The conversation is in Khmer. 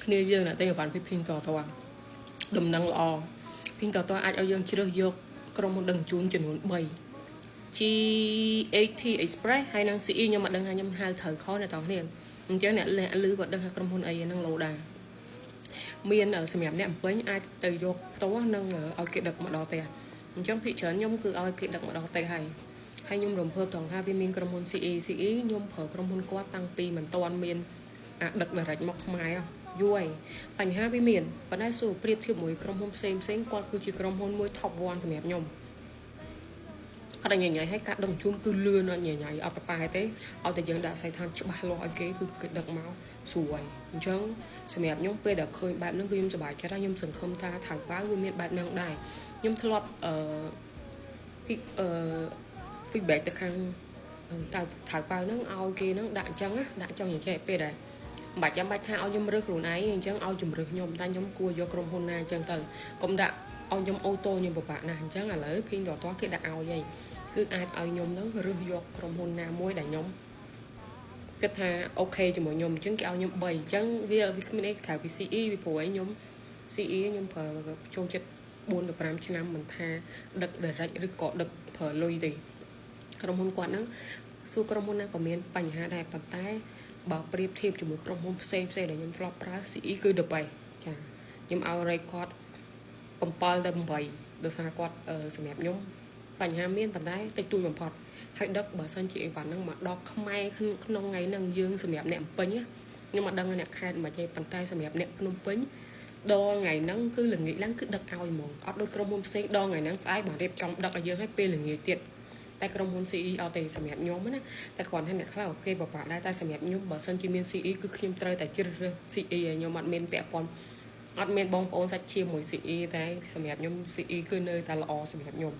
គ្នាយើងណាតែវ៉ាន់ពីភីងតតដំណឹងល្អភីងតតអាចឲ្យយើងជ្រើសយកក្រុមហ៊ុនដឹកជញ្ជូនចំនួន3 G80 Express ហើយនិង CE ខ្ញុំអត់ដឹងថាខ្ញុំហៅត្រូវខុសណាតោះគ្នាអញ្ចឹងអ្នកលឺគាត់ដឹងថាក្រុមហ៊ុនអីហ្នឹងឡូដាមានសម្រាប់អ្នកបំពេញអាចទៅយកផ្ទាល់និងឲ្យគេដឹកមកដល់ផ្ទះអញ្ចឹងភាគច្រើនខ្ញុំគឺឲ្យគេដឹកមកដល់ផ្ទះហើយខ្ញុំរំភើបត្រង់ថាវាមានក្រុមហ៊ុន CE ខ្ញុំប្រើក្រុមហ៊ុនគាត់តាំងពីមិនទាន់មានដឹក direct មកខ្មែរយូរហើយបញ្ហាវាមានប៉ុន្តែសួរប្រៀបធៀបមួយក្រុមហ៊ុនផ្សេងគាត់គឺជាក្រុមហ៊ុនមួយ top 1 សម្រាប់ខ្ញុំអត់ញ៉ៃឲ្យការដឹកជញ្ជូនគឺលឿនអត់ញ៉ៃអត់តប៉ែទេឲ្យតែយើងដាក់សៃឋានច្បាស់លាស់ឲ្យគេគឺគេដឹកមកស្រួលអញ្ចឹងសម្រាប់ខ្ញុំពេលដែលឃើញបែបហ្នឹងគឺខ្ញុំសប្បាយចិត្តហើយខ្ញុំសង្ឃឹមថាថៅប៉ាវវាមានបែបហ្នឹងដែរខ្ញុំធ្លាប់feedback ទៅខាងតើថៅប៉ាវហ្នឹងឲ្យគេហ្នឹងដាក់អញ្ចឹងដាក់ចង់និយាយពេលដែរមិនចាំបាច់ថាឲ្យខ្ញុំរើសខ្លួនឯងអញ្ចឹងឲ្យជំរឿសខ្ញុំតែខ្ញុំគួរយកក្រុមហ៊ុនណាអញ្ចឹងទៅកុំដាក់ឲ្យខ្ញុំអូតូខ្ញុំពិបាកណាស់អញ្ចឹងឥឡូវភីងតគេដាក់ឲ្យហើយគឺអាចឲ្យខ្ញុំហ្នឹងរើសយកក្រុមហ៊ុនណាមួយដែលខ្ញុំគិតថាអូខេជាមួយខ្ញុំអញ្ចឹងគេឲ្យខ្ញុំ3អញ្ចឹងវាគ្មានអីក្រៅពី CE វាព្រោះឲ្យខ្ញុំ CE ខ្ញុំប្រើចូលចិត្ត4 ទៅ 5 ឆ្នាំមិនថាដឹក direct ឬក៏ដឹកប្រើលុយទេក្រុមហ៊ុនគាត់ហ្នឹងសួរក្រុមហ៊ុនណាក៏មានបញ្ហាដែរប៉ុន្តែបើប្រៀបធៀបជាមួយក្រុមហ៊ុនផ្សេងដែលខ្ញុំធ្លាប់ប្រើ CE គឺ the best ចាខ្ញុំឲ្យ rate គាត់7 ទៅ 8ដោយសារគាត់សម្រាប់ខ្ញុំបញ្ហាមានប៉ុន្តែតិចតួចបំផុតហើយដឹកបើសិនជាអីវ៉ាន់ហ្នឹងមកដល់ខ្មែរក្នុងថ្ងៃហ្នឹងយើងសម្រាប់អ្នកពេញខ្ញុំអត់ដឹងអ្នកខេត្តមិនទេប៉ុន្តែសម្រាប់អ្នកភ្នំពេញដល់ថ្ងៃហ្នឹងគឺល្ងាចឡើងគឺដឹកឲ្យហ្មងអត់ដូចក្រុមហ៊ុនផ្សេងដល់ថ្ងៃហ្នឹងស្អែកបានរៀបចំដឹកឲ្យយើងឲ្យពេលល្ងាចទៀតតែក្រុមហ៊ុន CE អត់ទេសម្រាប់ខ្ញុំណាតែគ្រាន់តែអ្នកខ្លះអូខេបបាក់ដែរតែសម្រាប់ខ្ញុំបើសិនជាមាន CE គឺខ្ញុំត្រូវតែជ្រើសរើស CE ឲ្យខ្ញុំអត់មានពាក់ព័ន្ធអត់មានបងប្អូនសាច់ឈាមមួយ CE តែសម្រាប់ខ្ញុំ CE គឺនៅតែល្អសម្រាប់ខ្ញុំ